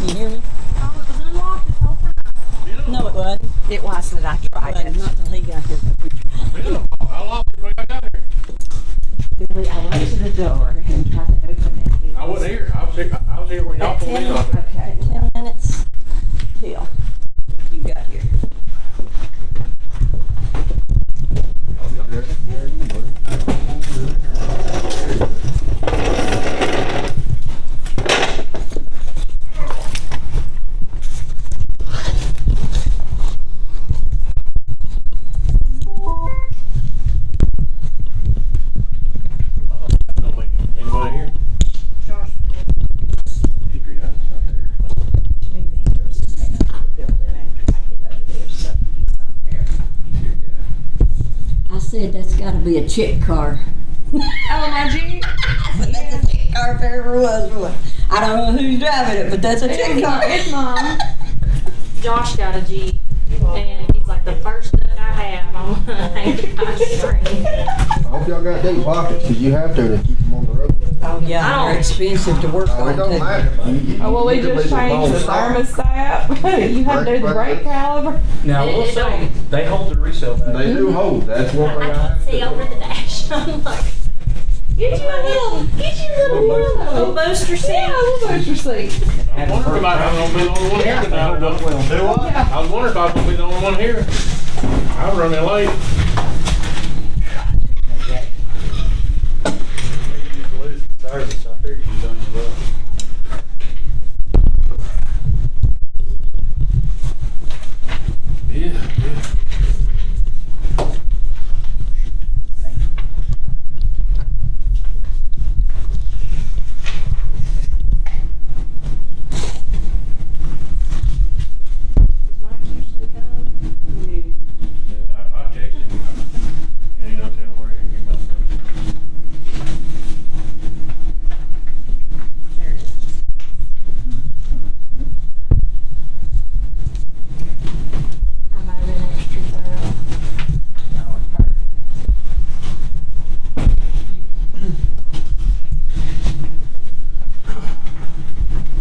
Can you hear me? Oh, it was unlocked this whole time. No, it wasn't. It wasn't. I tried it. Not till he got here. How long before I got here? Billy, I went to the door and tried to open it. I wasn't here. I was here when y'all pulled in on there. Okay. 10 minutes till you got here. Anybody here? Josh. Hickory House out there. Too many papers to take out of the building after I get over there, so he's not there. I said that's got to be a chick car. Oh, my Jeep? That's a chick car if there ever was one. I don't know who's driving it, but that's a chick car. It's Mom. Josh got a Jeep, and he's like, the first thing I have, I'm gonna hang it on the string. I hope y'all got deep pockets, cause you have to keep them on the road. Oh yeah, they're expensive to work Oh, it on don't too. matter. Oh, well, we You can just leave it changed the on thermostat. You had to do the brake caliber. Now, we'll say, they hold the resale value. They do hold, that's what I they can't have see to over do. the dash. I'm like, get you a little booster seat. Yeah, we'll booster seat. I was wondering if I was gonna be the only one here tonight. Do what? I was wondering if I was gonna be the only one here. I was running late. Maybe you lose the service. I figured you done well. Yeah. Does Mike usually come? I texted him. He ain't gonna tell where he came out from. There it is. I might have been extra thorough.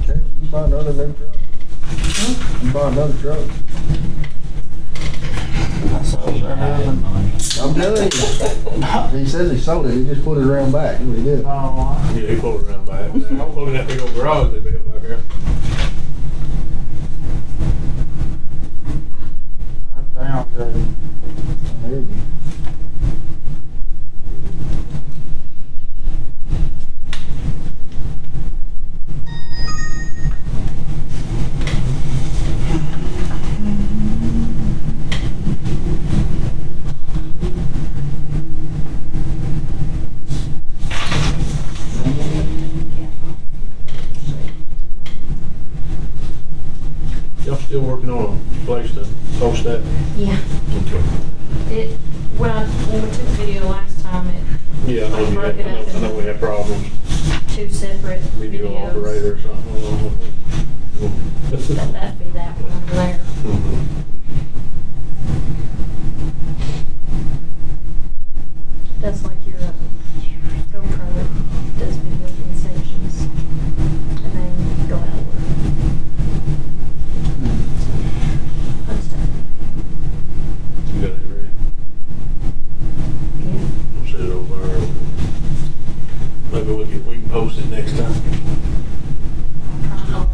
Okay, you buy another new truck. You buy another truck. I'm telling you. He says he sold it, he just put it around back, that's what he did. Yeah, he pulled it around back. I'm pulling that big old garage they built back there. I hear you. Y'all still working on a place to post that? Yeah. Okay. When we took video last time, Yeah, I know you had, I know we had problems. two separate Video videos. operator or something. That'd be that one over there. That's like your GoPro does video in sections, and then go outward. Fun stuff. You got it ready? Yeah. We'll set it over there. Maybe we can post it next time. I'll try on.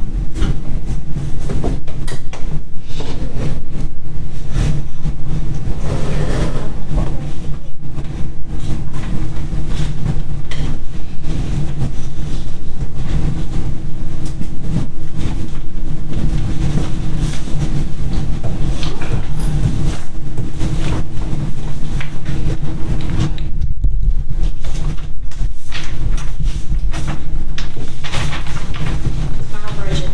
Smile, Bridget.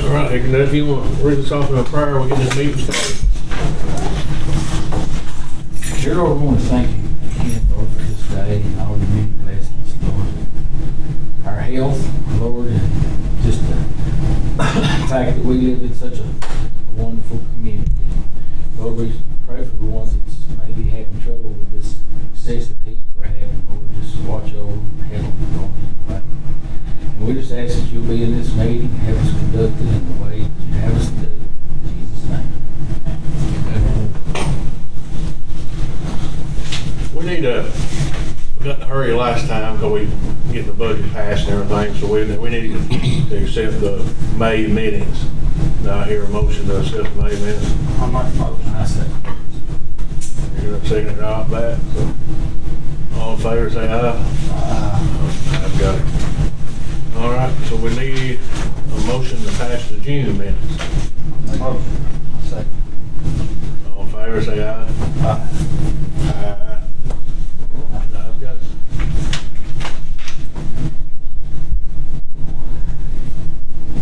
All right, Hickman, if you want to read us off in a prayer, we'll get this meeting started. Dear Lord, we want to thank you again, Lord, for this day and all your many blessings, Lord. Our health, Lord, and just the fact that we live in such a wonderful community. Lord, we pray for the ones that may be having trouble with this excessive heat we're having, Lord. Just watch over them, We just ask that you'll be in this meeting, and have us conducted in the way that you have us to do. In Jesus' name. We need to, we got in a hurry last time because we get the budget passed and everything, so we need to accept the May meetings. Now I hear a motion to accept the May minutes. I'm not voting, I say. You're gonna second it right back, so. All in favor, say aye. I've got it. All right, so we need a motion to pass the June minutes. Motion. Second. All in favor, say aye. Aye. Aye. I've got it.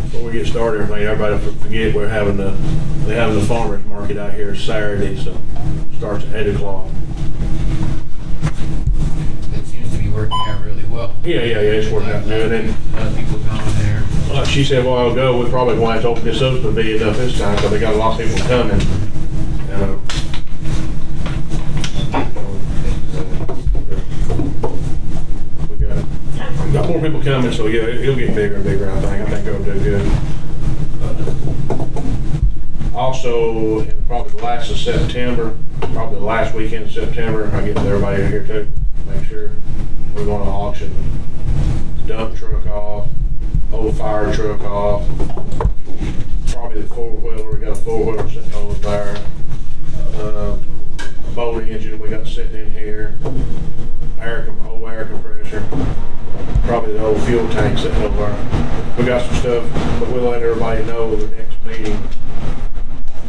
Before we get started, everybody forget they're having the farmers market out here Saturday, so starts at 8 o'clock. It seems to be working out really well. Yeah, it's working out good. And People going there. like she said a while ago, we probably won't have to open this up to bid up this time because they got a lot of people coming. We got more people coming, so yeah, it'll get bigger and bigger. I think it'll do good. Also, in probably the last of September, probably the last weekend of September, I get everybody in here too. Make sure we're going to auction dump truck off, old fire truck off, probably the four-wheeler. We got a four-wheeler sitting over there. A boat engine we got sitting in here. Old air compressor. Probably the old fuel tank sitting over there. We got some stuff, but we'll let everybody know the next meeting,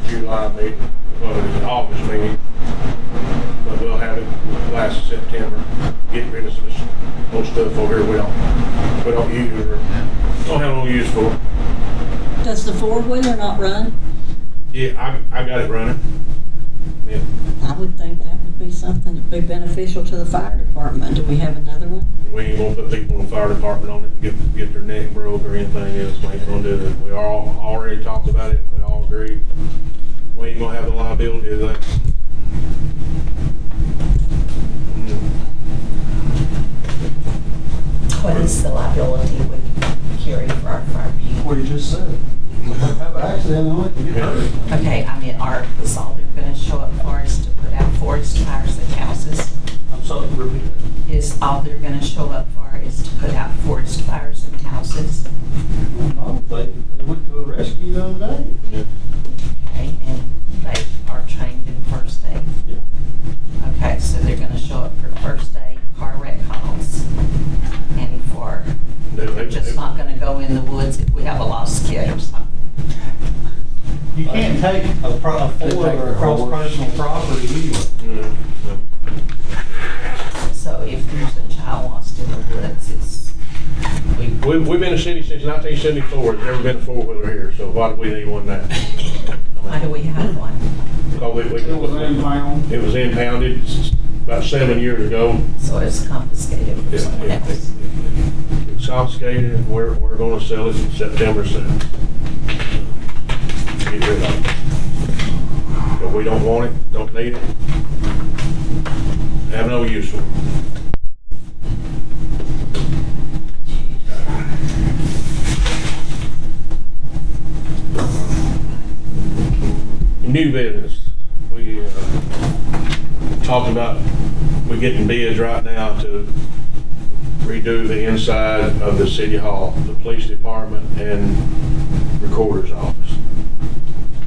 July meeting, well, it's August meeting, but we'll have it last September. Get rid of some old stuff over here we don't use or don't have no use for. Does the four-wheeler not run? Yeah, I got it running. Yeah. I would think that would be something that'd be beneficial to the fire department. Do we have another one? We ain't gonna put people in the fire department on it and get their neck broke or anything else. We ain't gonna do that. We all already talked about it. We all agree. We ain't gonna have the liability of that. What is the liability we carry for our fire people? What you just said. Have an accident on it, you get hurt. Okay, I mean, is all they're gonna show up for is to put out forest fires at houses? I'm sorry, repeat that. Is all they're gonna show up for is to put out forest fires in houses? No, they went to a rescue the other day. Yeah. Okay, and they are trained in first aid? Yeah. Okay, so they're gonna show up for first aid, car wreck calls, and for, they're just not gonna go in the woods if we have a lost kid or something? You can't take a four-wheeler across personal property anyway. So if there's a child lost in the woods, it's, We've been a city since 1974. There's never been a four-wheeler here, so why do we need one now? why do we have one? Because It was impound. it was impounded about 7 years ago. So it's confiscated from someone else? It's confiscated, and we're going to sell it September 7th. Get rid of it. But we don't want it, don't need it, have no use for it. New business. We talked about we're getting bids right now to redo the inside of the city hall, the police department and recorder's office.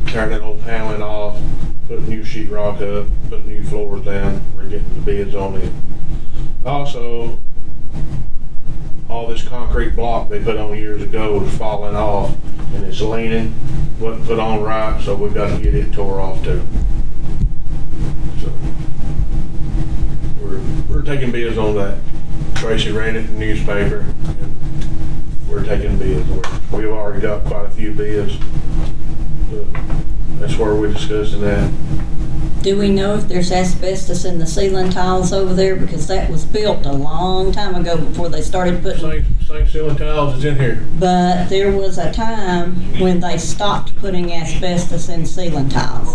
Tear that old paneling off, put new sheetrock up, put new floors down. We're getting the bids on it. Also, all this concrete block they put on years ago is falling off and it's leaning, wasn't put on right, so we've got to get it tore off too. So we're taking bids on that. Tracy ran it in the newspaper and we're taking bids. We've already got quite a few bids. That's where we're discussing that. Do we know if there's asbestos in the ceiling tiles over there? Because that was built a long time ago before they started putting. Same ceiling tiles is in here. But there was a time when they stopped putting asbestos in ceiling tiles.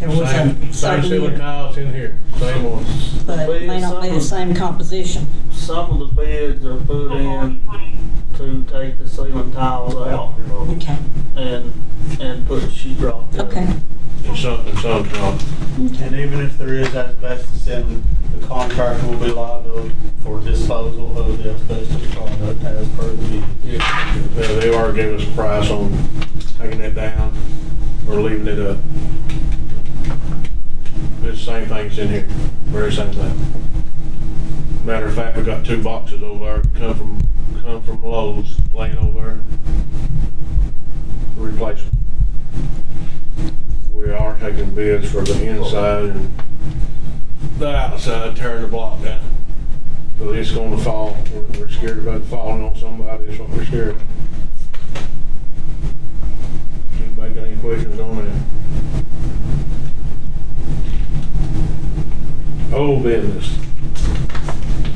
there was Same a ceiling certain, tiles in here, same ones. but it may not be the same composition. Some of the beds are put in to take the ceiling tiles out Okay, and put sheetrock. okay. And some's not. And even if there is asbestos in, the contractor will be liable for disposal of the asbestos product as per the bid. Yeah, they already gave us a price on taking it down or leaving it up. It's the same things in here, very same thing. Matter of fact, we got 2 boxes over there, come from Lowe's, laying over there. Replacement. We are taking bids for the inside and the outside, tearing the block down. So it's gonna fall. We're scared about it falling on somebody, that's what we're scared of. Anybody got any questions on that? Old business.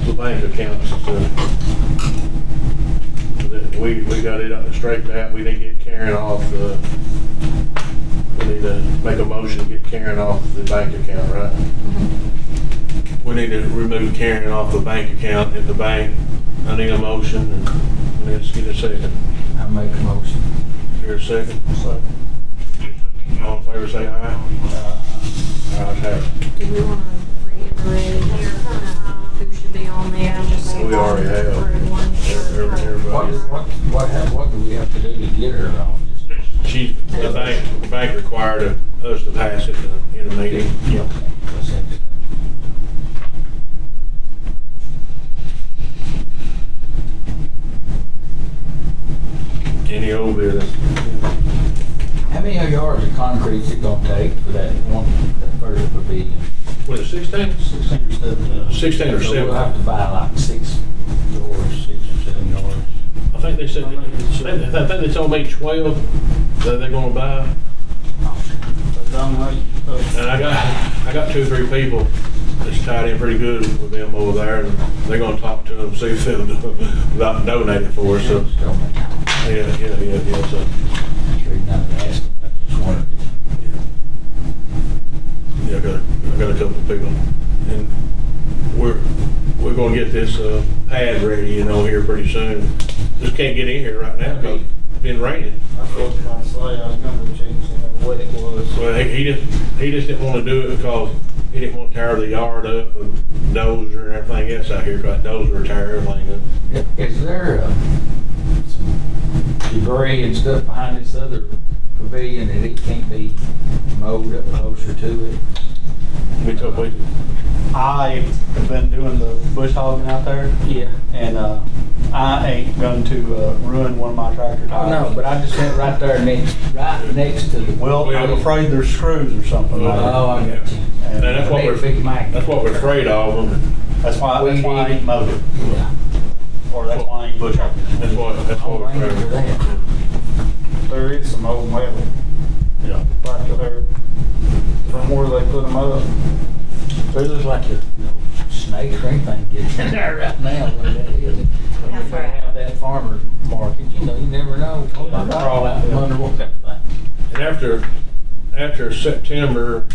The bank accounts and stuff. We got it straightened out. We need to get Karen off we need to make a motion to get Karen off the bank account, right? We need to remove Karen off the bank account at the bank. I need a motion and let's get a second. I make a motion. Here a second? All in favor say aye. Ayes have it. Do we want to reiterate who should be on there? Just so We already have. Everybody. What do we have to do to get her on? The bank required us to pass it in a meeting. Yep. Any old business? How many yards of concrete is it gonna take for that first pavilion? Was it 16? 16 or 17. 16 or So 7. we'll have to buy like 6 yards, 6 or 7 yards. I think they said, I think they told me 12 that they're gonna buy. And I got 2 or 3 people that's tied in pretty good with them over there, and they're gonna talk to them, see if they'll donate it for us. So, yeah. So, yeah, I got a couple of people, and we're gonna get this pad ready, here pretty soon. Just can't get in here right now because it's been raining. That's what I was going to say. I was going to check and see how wet it was. Well, he just didn't want to do it because he didn't want to tear the yard up and dozer and everything else out here because dozer tear everything up. Is there some debris and stuff behind this other pavilion that it can't be mowed up closer to it? I have been doing the bush hogging out there. Yeah. And I ain't going to ruin one of my tractor I tires. know, but I just went right there next to the. Well, I'm afraid there's screws or something like that. Oh, I got you. And that's what we're afraid of. That's why I ain't mowed it. Yeah. Or that's why I ain't bush hogging. That's what we're afraid of. There is some old metal. Yeah. Back to there. From where they put them up. So it looks like a snake or anything gets in there right now. What that is. If I have that farmer's market, you never know. Oh, my crawl out and wonder what that thing. And after September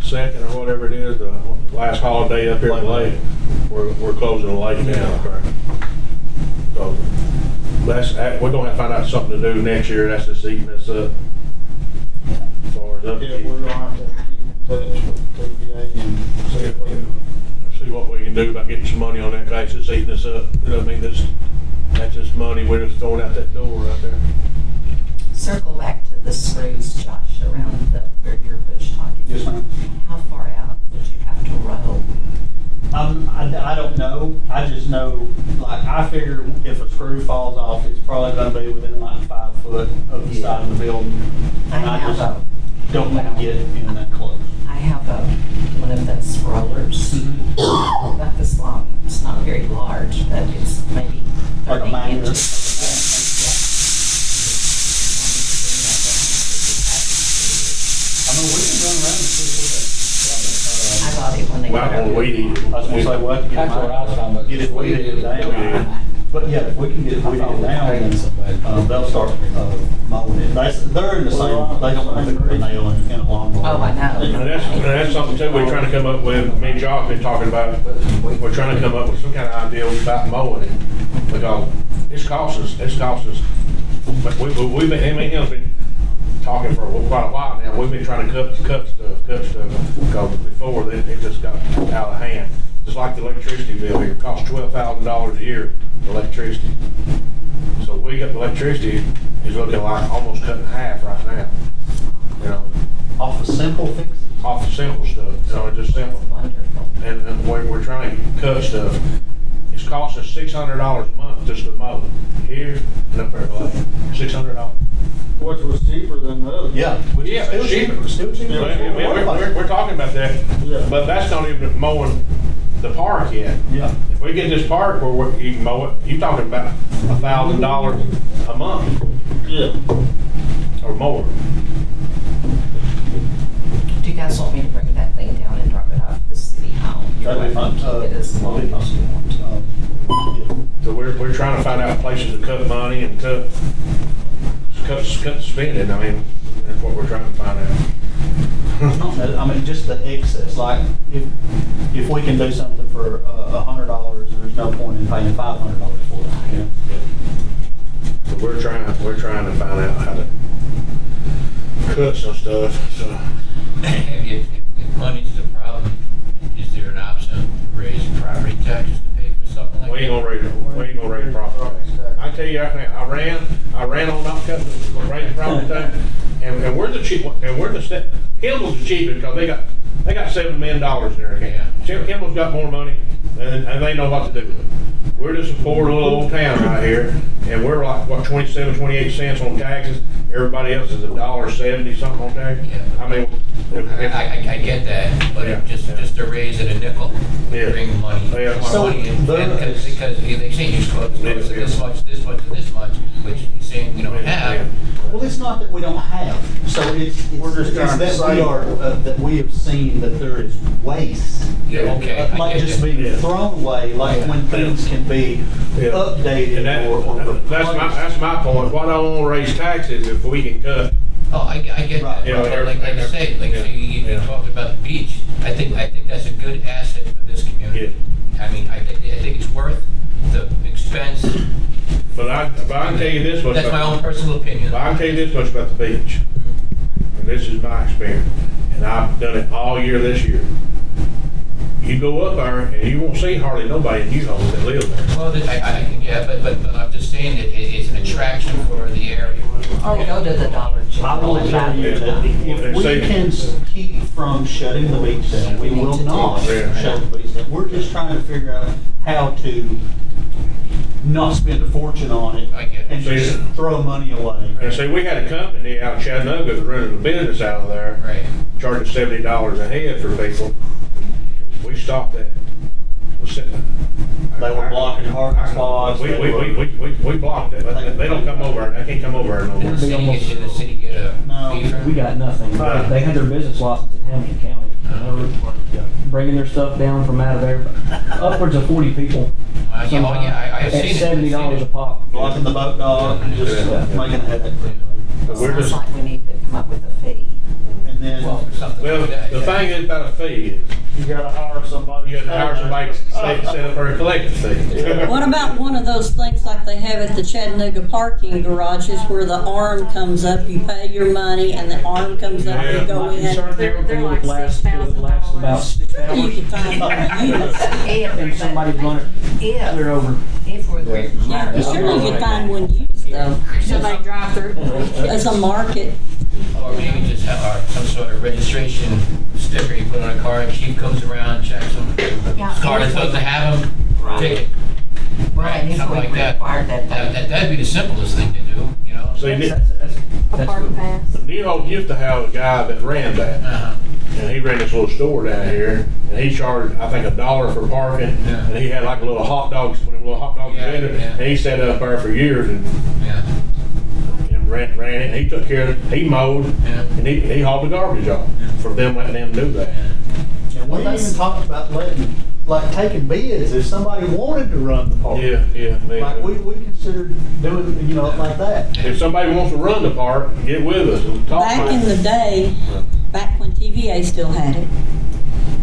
2nd or whatever it is, the last holiday up here at the lake, we're closing the lake down. So we're gonna have to find out something to do next year. That's just eating us up. As far as upkeep. Yeah, we're gonna have to keep in touch with TVA and See what we can do about getting some money on that case. It's eating us up. You know what I mean? That's just money we're just throwing out that door right there. Circle back to the screws, Josh, around where you're bush hogging. Yes, ma'am. How far out would you have to roll? I don't know. I just know, like, I figure if a screw falls off, it's probably gonna be within like 5 foot of the side of the building. And I just don't want to get in that close. I have one of those rollers, about this long. It's not very large, but it's maybe Like a 30 magnet. inches. I mean, we can run around and see if I got it when they Well, got weed eat. I was gonna say, we'll have to That's what I was talking about. get it weeded down. But yeah, if we can get weeded down, then they'll start mowing it. They're in the same, they don't want to put a nail in a lawnmower. Oh, I know. And that's something too, we're trying to come up with, me and Josh been talking about, we're trying to come up with some kind of idea about mowing it. Because it's cost us, but we've been, him and him's been talking for quite a while now, we've been trying to cut stuff, because before it just got out of hand. Just like the electricity bill here, it costs $12,000 a year for electricity. So we got the electricity is looking like almost cut in half right now. You know, Off of simple fixes. off the simple stuff, you know, just simple. Wonderful. And we're trying to cut stuff. It's cost us $600 a month just to mow here and up there, like $600. Which was cheaper than the other. Yeah. Which is Yeah, still it's cheaper. Still cheaper. We're talking about that, Yeah. but that's not even mowing the park yet. Yeah. If we get this park where you can mow it, you're talking about $1,000 a month Yeah. or more. Do you guys want me to bring that thing down and drop it off at the city hall? You're That'd be welcome fun. to keep it as long as you want to. So we're trying to find out places to cut money and cut spending. I mean, that's what we're trying to find out. I mean, just the excess, like, if we can do something for $100, there's no point in paying $500 for it, you know? So we're trying to find out how to cut some stuff, so. If money's the problem, is there an option to raise property taxes to pay for something like that? We ain't gonna raise property tax. I tell you right now, I ran on not cutting, raising property tax, and we're the cheap one, and Kimball's the cheapest because they got $7 million in their account. Kimball's got more money, and they know what to do with it. We're just a poor little old town right here, and we're like, what, 27, 28 cents on taxes. Everybody else is $1.70 something on taxes. Yeah. I mean, I get that, but Yeah. just to raise it a nickel, Yeah. bring money, Yeah. more So money in, there because they say you're supposed to Yeah. this much, and this much, which you're saying we don't have. Well, it's not that we don't have, so it's We're just trying to that save. that we have seen that there is waste. Yeah, okay. I Like get just that. being thrown away, like when things can be Yeah. updated And or that's my point. Why don't we raise taxes if we can cut? Oh, I get Right. that. Yeah, But like I say, you talked about the beach. I think that's a good asset for this community. I mean, I think it's worth the expense. But I can tell you this much. That's my own personal opinion. But I can tell you this much about the beach, and this is my experience, and I've done it all year this year. You go up there and you won't see hardly nobody in U-Haul that live there. Well, but I'm just saying that it's an attraction for the area. Or go to the Dollar I General will and tell buy you your that stuff. if we can keep from shutting the beach down, we will not Yeah. shut the beach down. We're just trying to figure out how to not spend a fortune on it I get it. and just throw money away. And see, we had a company out of Chattanooga that running a business out of there, Right. charging $70 a head for people. We stopped that. They were blocking parking spots. We blocked it. They don't come over. They can't come over no more. Did the city get a No. fee from? We got nothing. They had their business license in Hamilton County. They were bringing their stuff down from out of there. Upwards of 40 people. I've seen At it. $70 a pop. Blocking the boat dock, just Yeah. making a headache for everybody. We're Sounds just, like we need to come up with a fee. And then, Well, something well, like that. the yeah. thing is about a fee is, You gotta hire somebody. you got to hire somebody to set up for a collective fee. What about one of those things like they have at the Chattanooga parking garages where the arm comes up, you pay your money, and the arm comes up, you go My in? concern there would be it would last about 6 You hours. could find one to use. And somebody's running clear over. If we're required. Surely you could find one used though, Somebody drive through. as a market. Or maybe just have some sort of registration sticker you put on a car, and chief comes around, checks them. Yeah, Car that if we- doesn't have them, Right. ticket. Well, and if Something we like that. require that they, That'd be the simplest thing to do, you know? See, That's Park good. pass. Neo used to have a guy that ran that, Uh-huh. and he ran this little store down here, and he charged, I think, $1 for parking, Yeah. and he had like a little hot dogs, one of them little hot dogs Yeah, in it, yeah. and he sat up there for years and Yeah, ran it, and he took care of it, he mowed, yeah. and he hauled the garbage off for them letting them do that. Yeah. and we even talked about letting like taking bids if somebody wanted to run the park. Yeah. Like we considered doing, you know, like that. If somebody wants to run the park, get with us and talk. Back in the day, back when TVA still had it,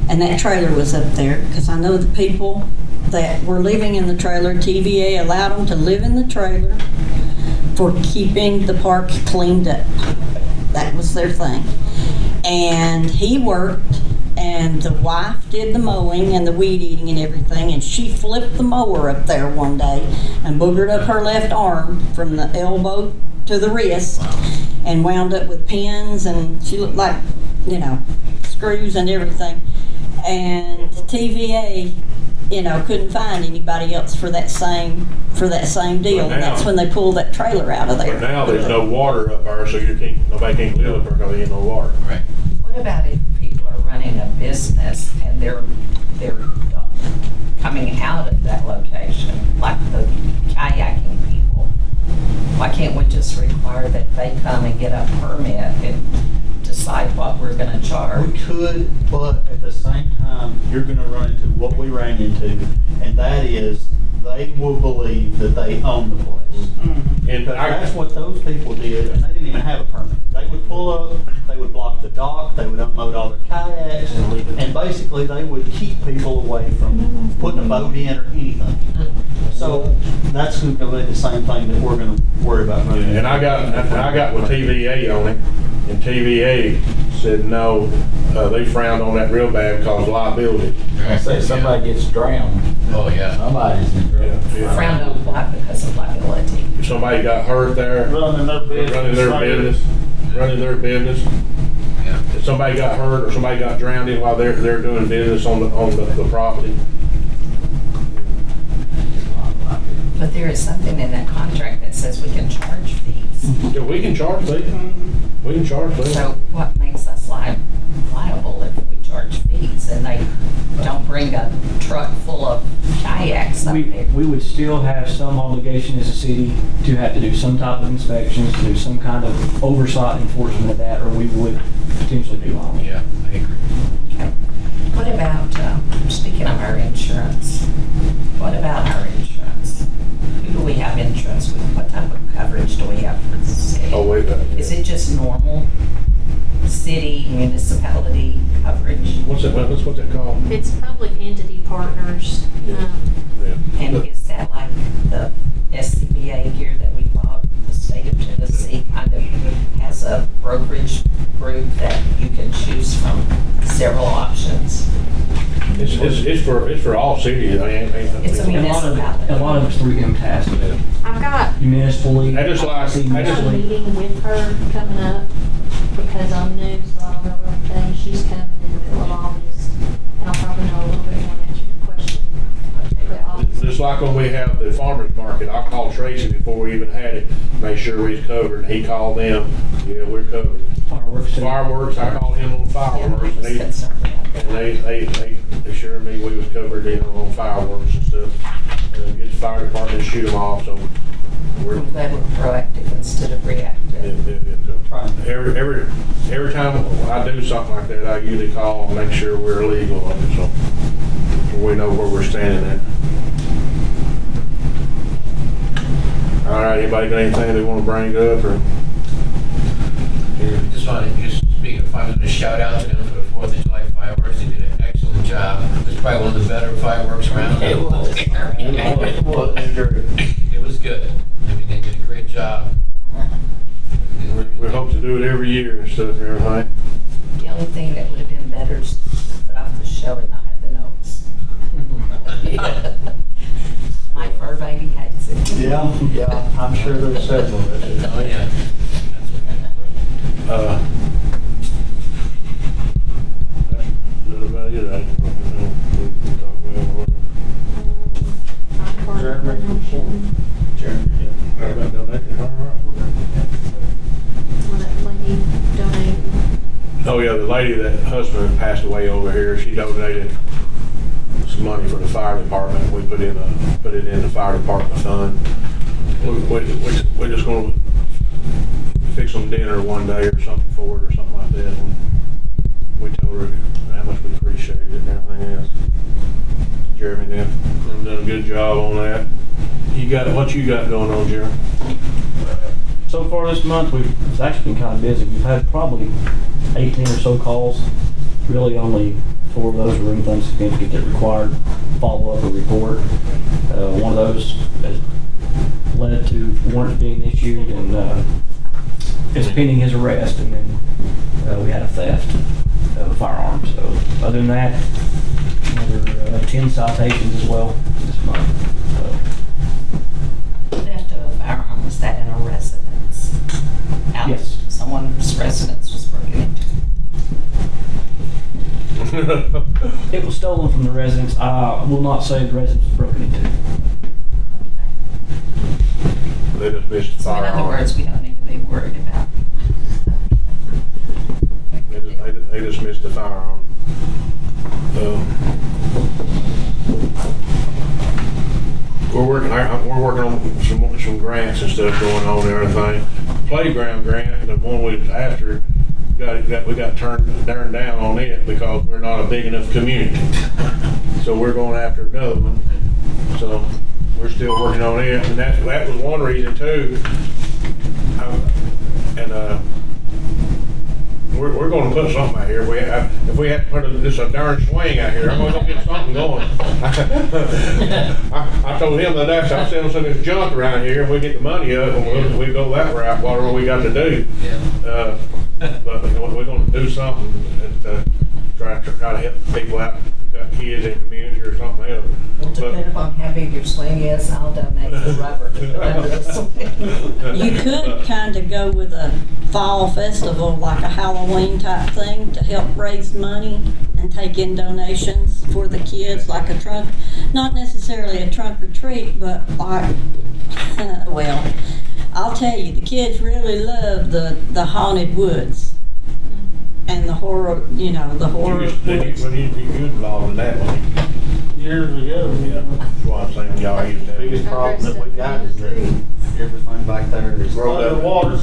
and that trailer was up there, because I know the people that were living in the trailer, TVA allowed them to live in the trailer for keeping the park cleaned up. That was their thing. And he worked, and the wife did the mowing and the weed eating and everything, and she flipped the mower up there one day and boogered up her left arm from the elbow to the wrist and wound up with pins, and she looked like, you know, screws and everything. And TVA, you know, couldn't find anybody else for that same deal, and that's when they pulled that trailer out of there. But now there's no water up there, so nobody can live up there because there ain't no water. Right. What about if people are running a business and they're coming out of that location, like the kayaking people? Why can't we just require that they come and get a permit and decide what we're gonna charge? We could, but at the same time, you're gonna run into what we ran into, and that is they will believe that they own the place. And That's what those people did, and they didn't even have a permit. They would pull up, they would block the dock, they would unload all their kayaks, and basically they would keep people away from putting a boat in or anything. So that's gonna be the same thing that we're gonna worry about. and I got with TVA on it, and TVA said no, they frowned on that real bad because of liability. I say somebody gets drowned, Oh, yeah. somebody's in trouble. Yeah. Frowned on what because of liability? If somebody got hurt there, Running their running their business. Yeah. If somebody got hurt or somebody got drowned while they're doing business on the property. But there is something in that contract that says we can charge fees. Yeah, we can charge fees. We can charge fees. So what makes us liable if we charge fees and they don't bring a truck full of kayaks up there? We would still have some obligation as a city to have to do some type of inspections, to do some kind of oversight enforcement of that, or we would potentially be liable. Yeah, I agree. Okay. What about, speaking of our insurance, what about our insurance? Who do we have insurance with? What type of coverage do we have for the city? Oh, wait a minute. Is it just normal city, municipality coverage? What's that called? It's public entity partners. And is that like the SCBA gear that we bought? The state of Tennessee kind of has a brokerage group that you can choose from several options. It's for all cities. It's a municipality. A lot of it's through MTAS, I've got municipally. I just like- a meeting with her coming up because I'm new, so I don't know everything. She's coming in the middle of August, and I'll probably know a little bit more answer your question for August. Just like when we have the farmer's market, I called Tracy before we even had it, make sure we was covered. He called them, yeah, we're covered. Fireworks, I called him on Yeah, I fireworks, was and concerned about that. they assured me we was covered, you know, on fireworks and stuff. And get the fire department to shoot them off, so we're. I'm glad we're proactive instead of reactive. Every time I do something like that, I usually call and make sure we're legal on it, so we know where we're standing at. All right, anybody got anything they want to bring up, or? Just wanted to, speaking of fireworks, a shout out to them for the 4th of July fireworks. They did an excellent job. It was probably one of the better fireworks around. It was good. I mean, they did a great job. We hope to do it every year and stuff and everything. The only thing that would have been better is to put off the show and not have the notes. My fur baby hates it. Yeah, I'm sure there's several that do. Oh, yeah. That's okay. That's about it. I can talk about Jeremy, yeah. about donation. All right. When that lady donated. Oh yeah, the lady that husband passed away over here, she donated some money for the fire department. We put it in the fire department fund. We're just gonna fix them dinner one day or something for it or something like that. And we told her how much we appreciate it and everything else. Jeremy then. They've done a good job on that. What you got going on, Jeremy? So far this month, it's actually been kind of busy. We've had probably 18 or so calls. Really only 4 of those were anything significant that required follow-up or report. One of those has led to warrants being issued and is pending his arrest, and then we had a theft of a firearm. So other than that, another 10 citations as well this month. Theft of a firearm, was that in a residence? Out- Yes. Someone's residence was broken into. It was stolen from the residence. I will not say the residence was broken into. They just missed the So in other firearm. words, we don't need to be worried about. They just missed the firearm. We're working on some grants and stuff going on and everything. Playground grant, the one we was after, we got turned down on it because we're not a big enough community. So we're going after another one. So we're still working on it, and that was one reason too. We're going to put something out here. If we had to put just a darn swing out here, I'm going to get something going. I told him that I'll send him some of this junk around here, and we get the money up, and we go that route, whatever we got to do. Yeah. But we're going to do something to try to help people out. Got kids in the community or something else. Well, depending upon how big your swing is, I'll donate the rubber to put under the swing. You could kind of go with a fall festival, like a Halloween type thing, to help raise money and take in donations for the kids, like a trunk, not necessarily a trunk or treat, but like, well, I'll tell you, the kids really love the haunted woods and the horror, the horror woods. When you involved in that one, Years ago, yeah, that's why I'm saying y'all used the to. biggest problem that we got is that everything back there is Rolled up. underwater.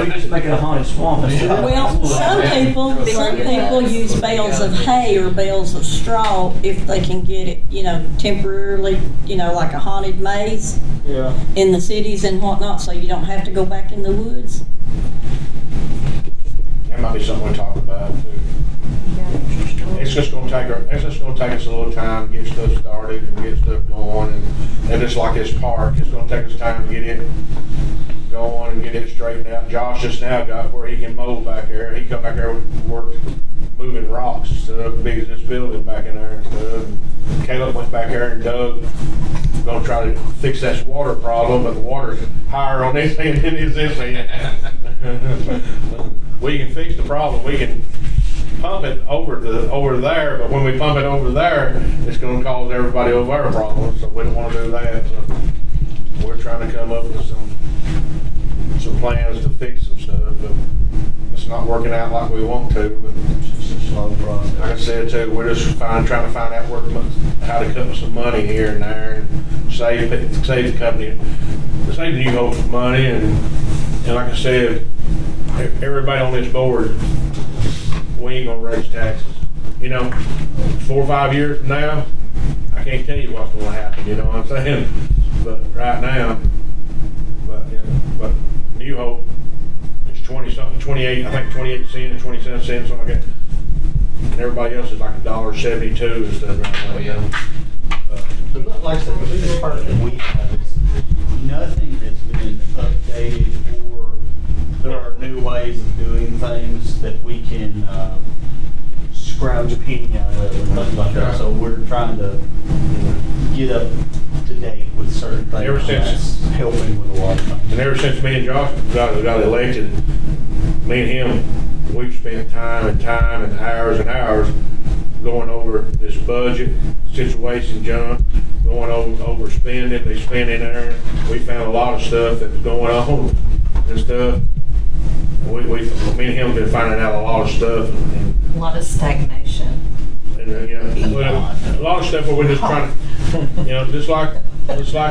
We just make it a haunted swamp. Well, some people use bales of hay or bales of straw if they can get it, temporarily, like a haunted maze Yeah. in the cities and whatnot, so you don't have to go back in the woods. That might be something we talk about too. It's just gonna take us a little time to get stuff started and get stuff going, and just like this park, it's gonna take us time to get it going and get it straightened out. Josh just now got where he can mow back there. He come back there and worked moving rocks and stuff, big as this building back in there and stuff. And Caleb went back there and dug, gonna try to fix that water problem, but the water's higher on this end than it is this end. We can fix the problem. We can pump it over there, but when we pump it over there, it's going to cause everybody over there problems. So we don't want to do that. So we're trying to come up with some plans to fix some stuff, but it's not working out like we want to. But It's a slow process. like I said too, we're just trying to find out how to cut some money here and there and save the company, save the New Hope money, and like I said, everybody on this board, we ain't gonna raise taxes. 4 or 5 years from now, I can't tell you what's gonna happen, you know what I'm saying? But right now, but New Hope is 20-something, 28, I think 28 cents, 27 cents, something like that. And everybody else is like $1.72 and stuff right now. Oh, yeah. But like I said, the biggest part that we have is nothing has been updated, or there are new ways of doing things that we can scrounge a penny out of and things like that. So we're trying to get up to date with certain things. Ever since- That's helping with a lot of things. And ever since me and Josh got elected, me and him, we've spent time and hours and hours going over this budget situation, John, going over spending, they spend in there. We found a lot of stuff that's going on and stuff. Me and him have been finding out a lot of stuff, and A lot of stagnation. a lot of stuff where we're just trying to, just like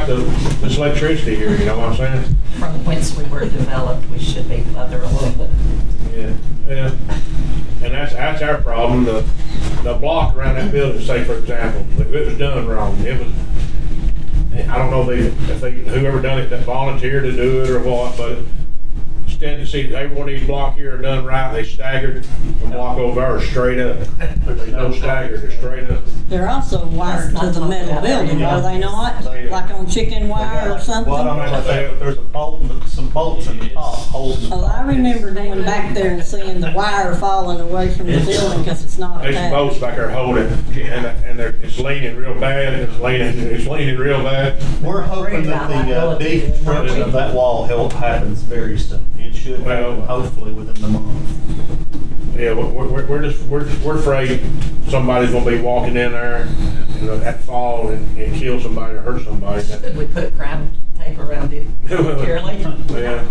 this electricity here, you know what I'm saying? From whence we were developed, we should be further along. Yeah. And that's our problem. The block around that building, say for example, if it was done wrong, I don't know if whoever done it that volunteered to do it or what, but instead to see every one of these blocks here are done right, they staggered. The block over there is straight up. There's no stagger, they're straight up. They're also wired to the metal building, are they not? Like on chicken wire or something? Well, I don't know about that, but there's some bolts in the top holding. Oh, I remember going back there and seeing the wire falling away from the building because it's not There's attached. bolts back there holding, and it's leaning real bad. It's leaning real bad. We're hoping that the deconstruction of that wall happens very soon. It should happen, hopefully within the month. Yeah, we're afraid somebody's gonna be walking in there, at fall and kill somebody or hurt somebody. Could we put ground tape around it, Carolyn? Yeah,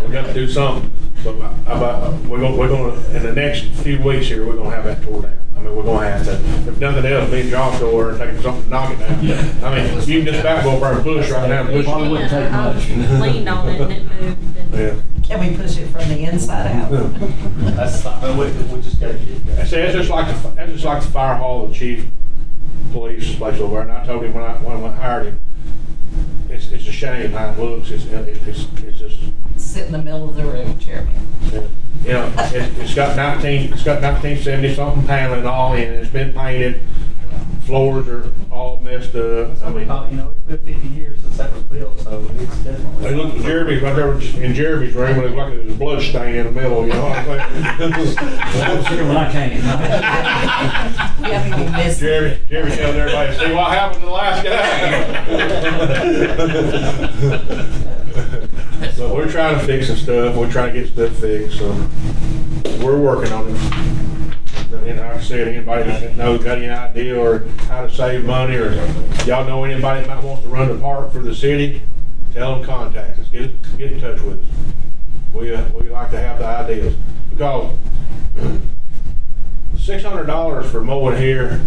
we got to do something. So we're gonna in the next few weeks here, we're gonna have that tore down. I mean, we're gonna have to. If nothing else, me and Josh go over and take something to knock it down. I mean, you can just about go over and push right now and push Probably wouldn't take much. Leaned on it and it moved. And Yeah. Can we push it from the inside out? That's fine, we just gotta get it. See, that's just like the fire hall, the chief police place over there. And I told him when I hired him, it's a shame how it looks. It's just. Sit in the middle of the room, Chairman. You know, it's got 1970 something paneling all in. It's been painted. Floors are all messed up. I mean, it's been 50 years since that was built, so it's definitely. they look at Jeremy's right there in Jeremy's room, and it's like there's a blood stain in the middle. You know what I'm saying? I was here when I came. We haven't even missed. Jeremy tells everybody, see what happened to the last guy. So we're trying to fix some stuff. We're trying to get stuff fixed. So we're working on it. And like I said, anybody that knows got any idea or how to save money, or y'all know anybody that might want to run the park for the city, tell them contact us. Get in touch with us. We like to have the ideas, because $600 for mowing here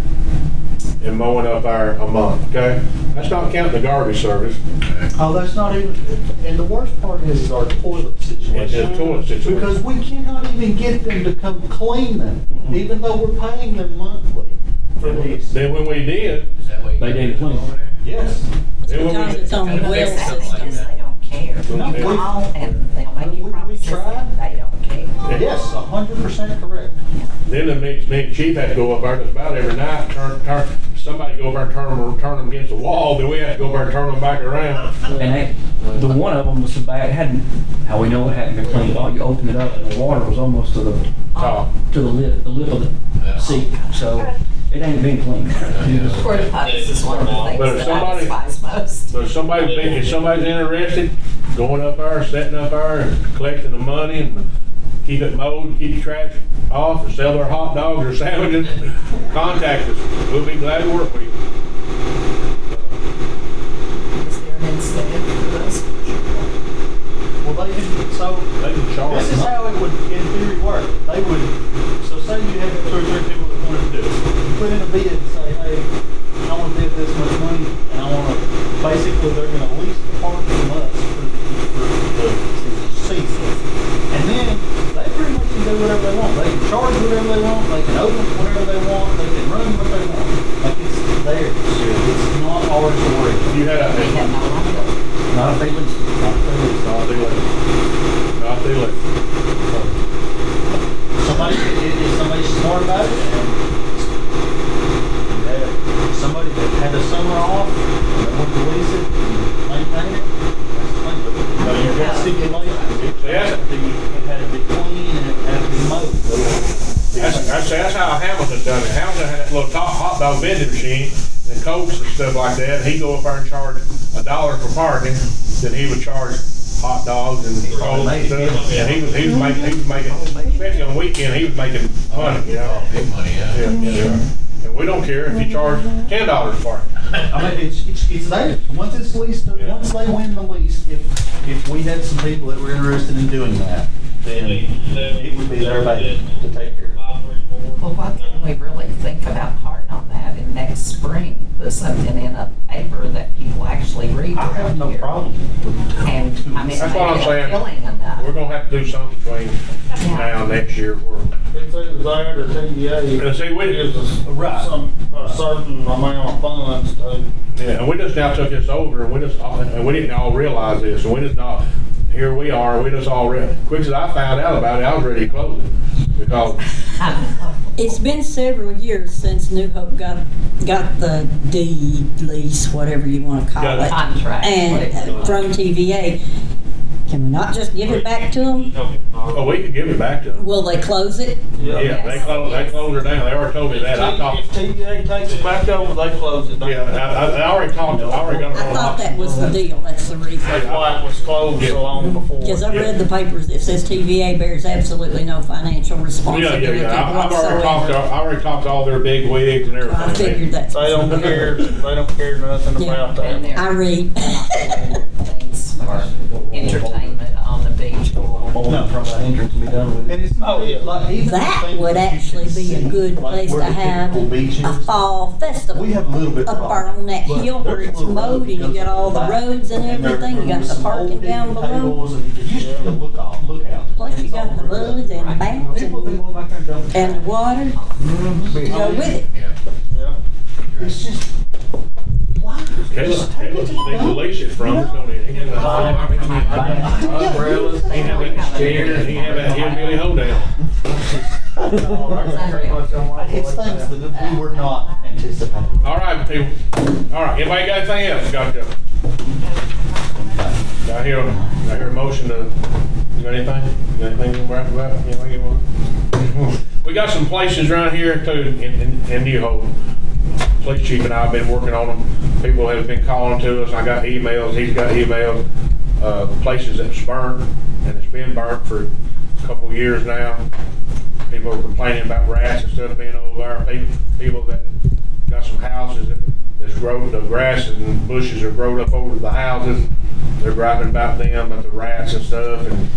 and mowing up there a month, okay? That's not counting the garbage service. Oh, that's not even, and the worst part is our toilet situation. And the toilet situation. Because we cannot even get them to come clean them, even though we're paying them monthly for these. Then when we did, Is that what you They didn't clean. Yes. then when Because we it's on the well It's system. just they don't care. No, You we- call and they'll make you we promises tried. and they don't care. Yes, 100% correct. Then the me and Chief had to go up there just about every night, somebody go over and turn them against the wall, then we had to go over and turn them back around. And the one of them was so bad, it hadn't, how we know it hadn't been cleaned at all, you open it up and the water was almost to the Top. lip of the seat, so it ain't been cleaned. Porta potties is one of the But things if that I somebody- despise most. But if somebody's interested, going up there, setting up there, and collecting the money, and keep it mowed, keep the trash off, or sell their hot dogs or sandwiches, contact us. We'll be glad to work with you. Is there an incentive for those? Well, they can charge. this is how it would, in theory, work. They would, so say you had 2 or 3 people that wanted to do it. You put in a bid and say, hey, I want to bid this much money, and I want to, basically, they're going to lease the park from us for the season. And then, they pretty much can do whatever they want. They can charge whatever they want, they can open whatever they want, they can run what they want. Like, it's theirs. It's not ours to worry about. You had We have no idea. Not if they lease it. Not too late. Somebody, if somebody's smart about it, and you have somebody that had a summer off, and they want to lease it and maintain it, that's fine. But you've got stipulations. It had to be clean and it had to be mowed. That's how Hamilton done it. Hamilton had that little hot dog vending machine and Cokes and stuff like that. He'd go up there and charge $1 for parking, then he would charge hot dogs and rolls and stuff. And he was making, especially on the weekend, he was making money, you know. Big money, yeah. Yeah. And we don't care if you charge $10 for it. I mean, it's theirs. Once it's leased, once they win the lease, if we had some people that were interested in doing that, then it would be their baby to take care of. Well, why can't we really think about hard on that and next spring, put something in a paper that people actually read I have around no here? problem with And, I mean, That's what I'm maybe saying. appealing enough. We're gonna have to do something between now and next year where it's either that or TVA. And see, we Gives us Right. a certain amount of funds to. yeah, and we just now took this over, and we didn't all realize this, and we just not, here we are, we just all, quick as I found out about it, I was ready to close it, because, It's been several years since New Hope got the deed, lease, whatever you want to call Got it. it. Contract. And from TVA. Can we not just give it back to them? oh, we could give it back to them. Will they close it? Yeah, they closed her down, they already told me that, I talked, If TVA takes it back over, they close it down. yeah, I already talked, I already got it I on thought that option. was the deal, that's the reason. That's why it was closed so long before. Because I read the papers, it says TVA bears absolutely no financial Yeah, responsibility I've already whatsoever. I already talked to all their big wigs and everything. I figured that. They don't care nothing Yeah. about And that. they're I read. things for entertainment on the beach. No, from the entrance and be done with it. And it's not, like, even. That things would that you actually can be a see, good like place where to the have typical beach a is. fall festival. We have a little bit. Up there on that but hill where there's a it's little road mowed and you that got goes all the back, roads and there- everything, you there got was the some parking old down below. tables, and it used to be a lookout. Plus you got the woods and banks People been and, going back there and dumping. and the water to go with it. Yeah. It's just, why? Caleb needs to lease it from us, don't he? He can have umbrellas, he can have that chairs, he can have that hillbilly hoedown. It's things that we were not anticipating. All right, people. All right, anybody got anything else? Gotcha. I hear a motion to, you got anything? You got anything to wrap about? Anything you want? We got some places around here too, in New Hope. Police chief and I have been working on them. People have been calling to us. I got emails, he's got emails, places that's burnt, and it's been burnt for a couple of years now. People are complaining about rats and stuff being over there. People that got some houses that's grown, the grass and bushes are grown up over the houses. They're griping about them, about the rats and stuff, and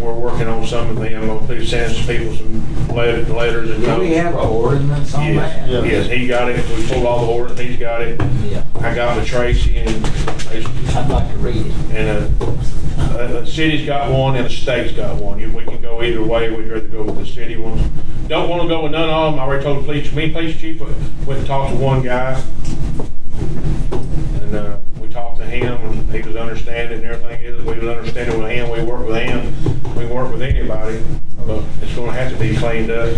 we're working on some of them. We'll be sending some people some letters and. Do we have an ordinance on that? Yes, yes, he got it. We pulled all the orders, he's got it. Yeah. I got with Tracy and I'd like to read it. the city's got one and the state's got one. We can go either way. We'd rather go with the city ones. Don't want to go with none of them. I already told the police chief, went and talked to one guy. And we talked to him and he was understanding and everything is. We was understanding with him. We work with him. We work with anybody. But it's going to have to be cleaned up.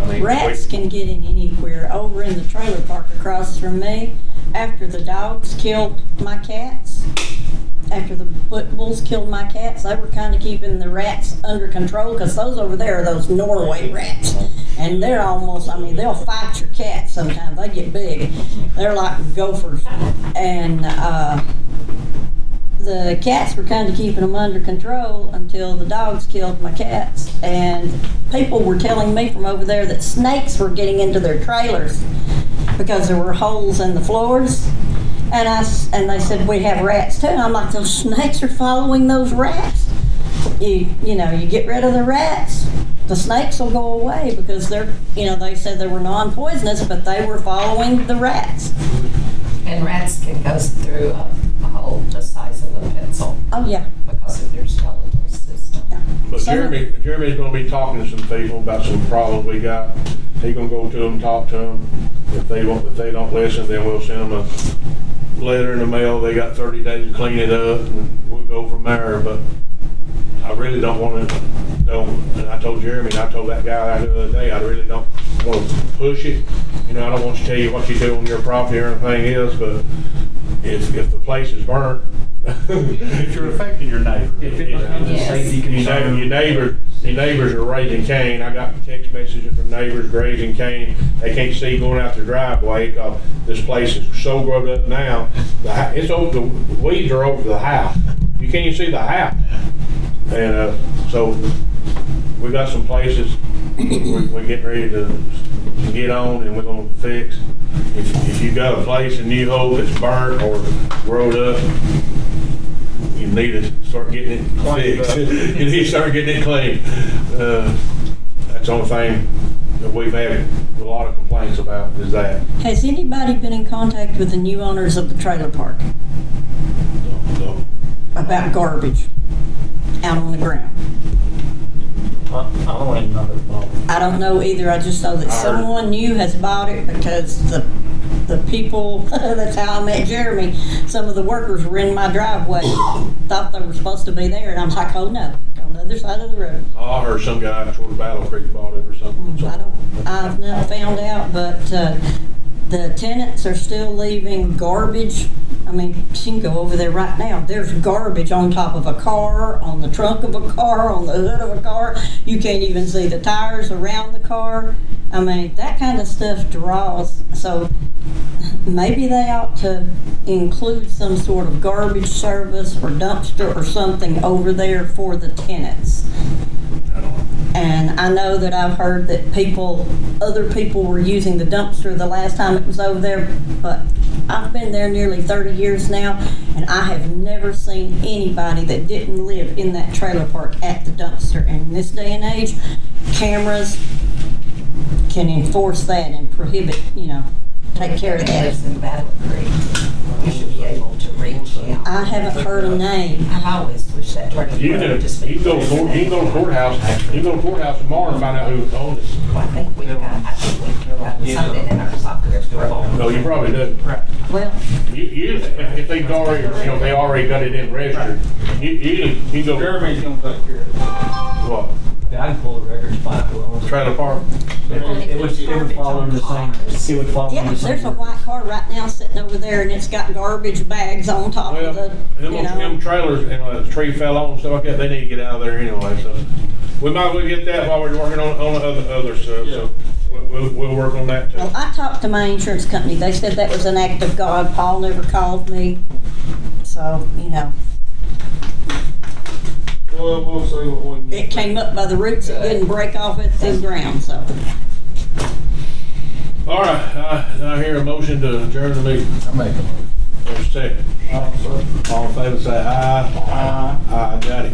I mean, Rats can get in anywhere. Over in the trailer park across from me, after the dogs killed my cats, after the pit bulls killed my cats, they were kind of keeping the rats under control, because those over there are those Norway rats. And they're almost, I mean, they'll fight your cat sometimes. They get big. They're like gophers. And the cats were kind of keeping them under control until the dogs killed my cats. And people were telling me from over there that snakes were getting into their trailers because there were holes in the floors. And they said, we have rats too. And I'm like, those snakes are following those rats. You get rid of the rats, the snakes will go away, because they said they were non-poisonous, but they were following the rats. And rats can go through a hole the size of a pencil Oh, yeah. because of their skeletal system. But Jeremy's going to be talking to some people about some problems we got. He's going to go to them, talk to them. If they don't listen, then we'll send them a letter in the mail. They got 30 days to clean it up, and we'll go from there. But I really don't want to. And I told Jeremy, and I told that guy the other day, I really don't want to push it. I don't want to tell you what you do on your property or anything else. But if the place is burnt, If you're affecting your neighbor. If it becomes a Yes. safety your concern. neighbors are raising Cain. I got text messages from neighbors raising Cain. They can't see going out their driveway because this place is so grown up now. The weeds are over the house. You can't even see the house. And so we got some places we're getting ready to get on, and we're going to fix. If you got a place in New Hope that's burnt or growed up, you need to start getting it fixed. You need to start getting it clean. That's the only thing that we've had a lot of complaints about is that. Has anybody been in contact with the new owners of the trailer park So, about garbage out on the ground? I don't even know who bought it. I don't know either, I just know that I heard- someone new has bought it because the people, that's how I met Jeremy, some of the workers were in my driveway, thought they were supposed to be there, and I'm like, oh no, on the other side of the road. Oh, I heard some guy toward Battle Creek bought it or something. I've not found out, but the tenants are still leaving garbage. I mean, you can go over there right now. There's garbage on top of a car, on the trunk of a car, on the hood of a car. You can't even see the tires around the car. I mean, that kind of stuff draws. So maybe they ought to include some sort of garbage service or dumpster or something over there for the tenants. I don't know. And I know that I've heard that other people were using the dumpster the last time it was over there, but I've been there nearly 30 years now, and I have never seen anybody that didn't live in that trailer park at the dumpster. And in this day and age, cameras can enforce that and prohibit, take care of that. Lives in Battle Creek. You should be able to reach out. I haven't heard a name. I've always wished that trailer You park can, just be. you can go to courthouse, you can go to courthouse tomorrow and find out who owns it. Well, I think we've got something in our software portal. No, you probably do. Well, If they've already, they already got it in registered, you can go, Jeremy's gonna take care of it. what, I can pull the records back. trailer park? It would fall under the same, it would fall yeah, under the same. there's a white car right now sitting over there, and it's got garbage bags on top Well, of the, them trailers, the tree fell on and stuff like that, they need to get out of there anyway, so. We might as well get that while we're working on the other stuff, so we'll work on that too. Well, I talked to my insurance company. They said that was an act of God. Paul never called me. So, Well, we'll see what we can get. it came up by the roots. It didn't break off at the ground, so. All right, I hear a motion to adjourn the meeting. I make a motion. There's a second. All in favor say aye. Aye. Aye, got it.